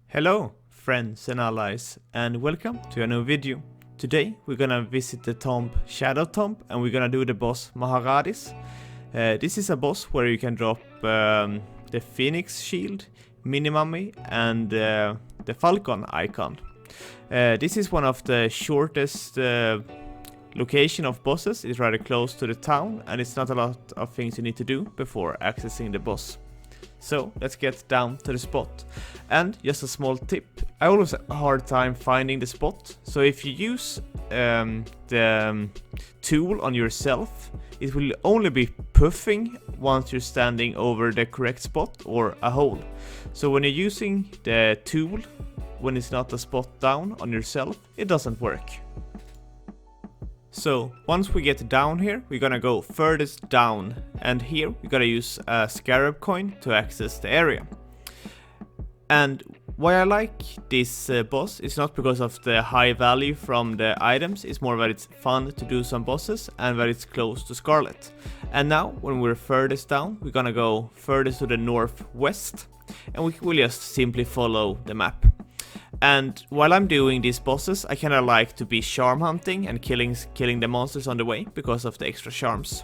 Hello friends and allies, and welcome to a new video. Today we're gonna visit the tomb Shadow Tomb, and we're gonna do the boss Mahrdis. This is a boss where you can drop the Phoenix shield, mini mummy, and the falcon icon. This is one of the shortest location of bosses. It's rather close to the town, and it's not a lot of things you need to do before accessing the boss. So let's get down to the spot. And just a small tip, I always have a hard time finding the spot. So if you use the tool on yourself, it will only be puffing once you're standing over the correct spot or a hole. So when you're using the tool, when it's not a spot down on yourself, it doesn't work. So once we get down here, we're gonna go furthest down, and here we're gonna use a scarab coin to access the area. And why I like this boss is not because of the high value from the items, it's more that it's fun to do some bosses and that it's close to Scarlett. And now when we're furthest down, we're gonna go furthest to the northwest, and we will just simply follow the map. And while I'm doing these bosses, I kinda like to be charm hunting and killing the monsters on the way because of the extra charms.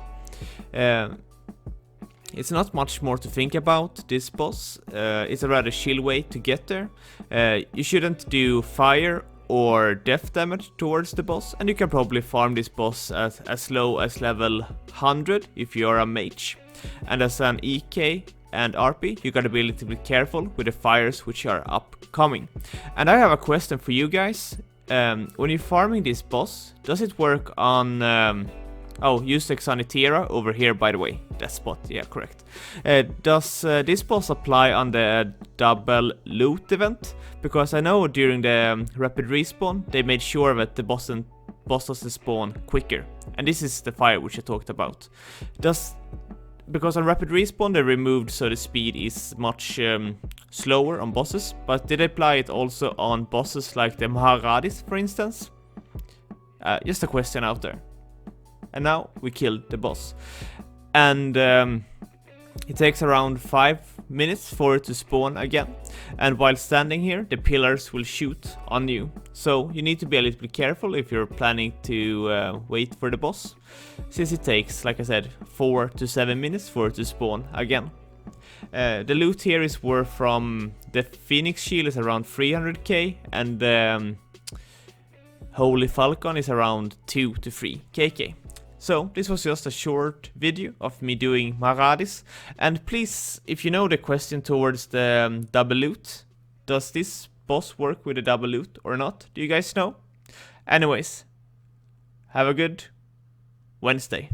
It's not much more to think about this boss. It's a rather chill way to get there. You shouldn't do fire or death damage towards the boss, and you can probably farm this boss at as low as level 100 if you're a mage. And as an EK and RP, you gotta be a little bit careful with the fires which are upcoming. And I have a question for you guys. When you're farming this boss, does it work on... use the Sanitera over here, by the way. That spot, yeah, correct. Does this boss apply on the double loot event? Because I know during the rapid respawn, they made sure that the boss doesn't spawn quicker. And this is the fire which I talked about. Because on rapid respawn they removed so the speed is much slower on bosses, but did they apply it also on bosses like the Mahrdis, for instance? Just a question out there. And now we killed the boss. And it takes around 5 minutes for it to spawn again. And while standing here, the pillars will shoot on you. So you need to be a little bit careful if you're planning to wait for the boss, since it takes, like I said, 4 to 7 minutes for it to spawn again. The loot here is worth from the Phoenix shield is around 300k, and the Holy Falcon is around 2 to 3kk. So this was just a short video of me doing Mahrdis, and please, if you know the question towards the double loot, does this boss work with the double loot or not? Do you guys know? Anyways, have a good Wednesday.